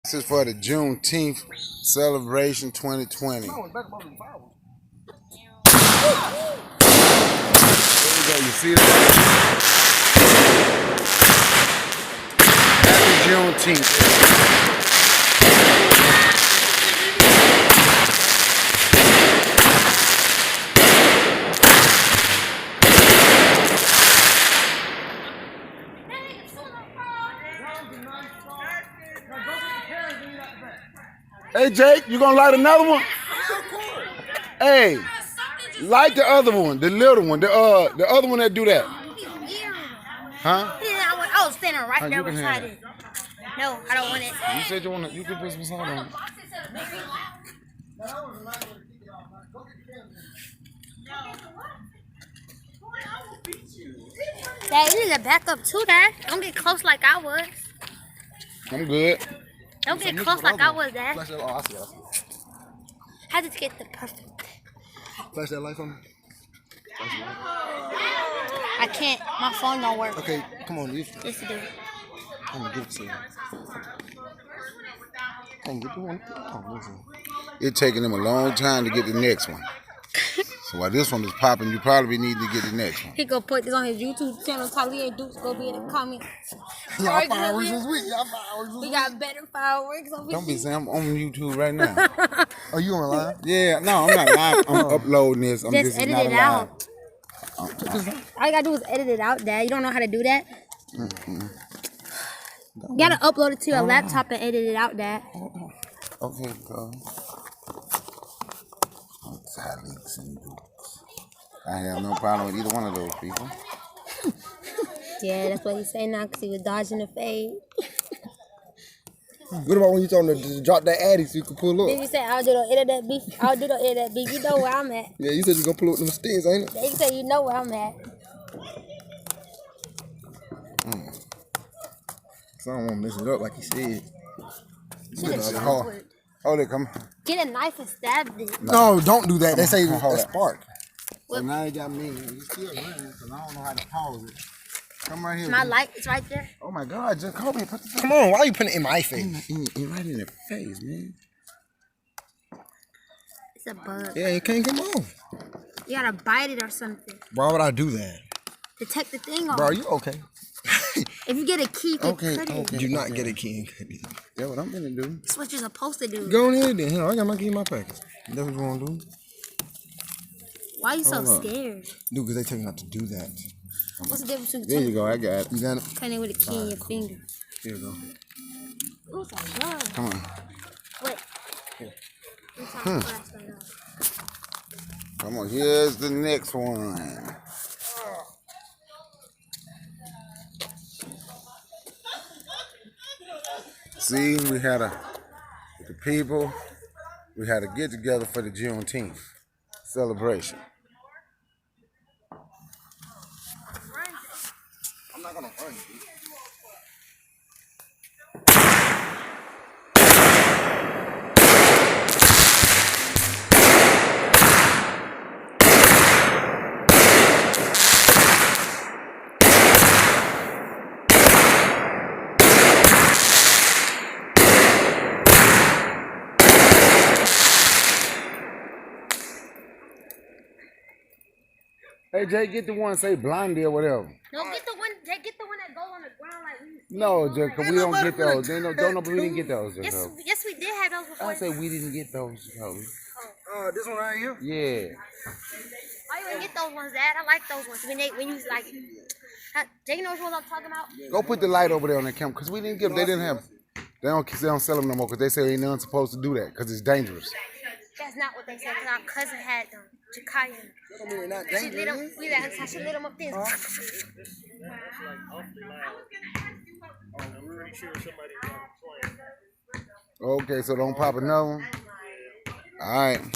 This is for the Juneteenth celebration 2020. There you go. You see that? Happy Juneteenth. Hey Jake, you gonna light another one? Hey, light the other one, the little one, the other one that do that. Huh? I was standing right there beside it. No, I don't want it. You said you want to. You can put some salt on it. Dad, you need to back up too, Dad. Don't get close like I was. I'm good. Don't get close like I was, Dad. Flash that. Oh, I see. How to get the perfect. Flash that light on me. I can't. My phone don't work. Okay, come on, leave. Yes, it do. I'm gonna give it to you. Can't get the one. Oh, listen. It's taking them a long time to get the next one. So while this one is popping, you probably need to get the next one. He gonna put this on his YouTube channel. Talia Dukes go be in the comments. Y'all fireworks this week. Y'all fireworks this week. We got better fireworks over here. Don't be saying I'm on YouTube right now. Are you on live? Yeah, no, I'm not live. I'm uploading this. Just edit it out. All you gotta do is edit it out, Dad. You don't know how to do that? You gotta upload it to your laptop and edit it out, Dad. Okay, go. I have no problem with either one of those people. Yeah, that's what he's saying now because he was dodging the fade. What about when you told him to drop that addy so you can pull Then up? you said, I'll do the edit that beef. I'll do the edit that beef. You know where I'm at. Yeah, you said you're going to pull up them sticks, ain't it? They said, you know where I'm at. So I don't want to mess it up like he said. Hold it, come on. Get a knife and stab it. No, don't do that. They say Hold a it. spark. So now you got me. You still running, because I don't know how to pause it. Come right here. My light is right there. Oh my God, just hold me. Put the Come on, why are you putting it in my face? right in the face, man. It's a bug. Yeah, it can't come off. You gotta bite it or something. Why would I do that? To take the thing off. Bro, are you okay? If you get a key, you can cut it. Do not get a key and cut it. That's what I'm gonna do. That's what you're supposed to do. Go on in then. Hell, I got my key in my pocket. That's what you want to do? Why are you so scared? Dude, because they tell you not to do that. What's the difference between There you go, I got it. You got it? cutting it with a key in your finger? Here you go. Ooh, it's a bug. Come on. Wait. Here. Come on, here's the next one. See, we had with the people, we had a get together for the Juneteenth celebration. I'm not going to run. Hey Jay, get the one say Blondie or whatever. No, get the one that goes on the ground like we. No, Jay, cause we don't get those. They don't know, but we didn't get those. Yes, we did have those before. I say we didn't get those. This one right here? Yeah. Why you didn't get those ones, Dad? I like those ones. When you like, Jake knows what I'm talking about. Go put the light over there on the camera, cause we didn't get. They didn't have. They don't sell them no more, cause they say ain't none supposed to do that, cause it's dangerous. That's not what they said. Cause our cousin had them. Jakaya. I mean, not She lit them. We let her. She lit them up there. Okay, so don't pop another one. All right.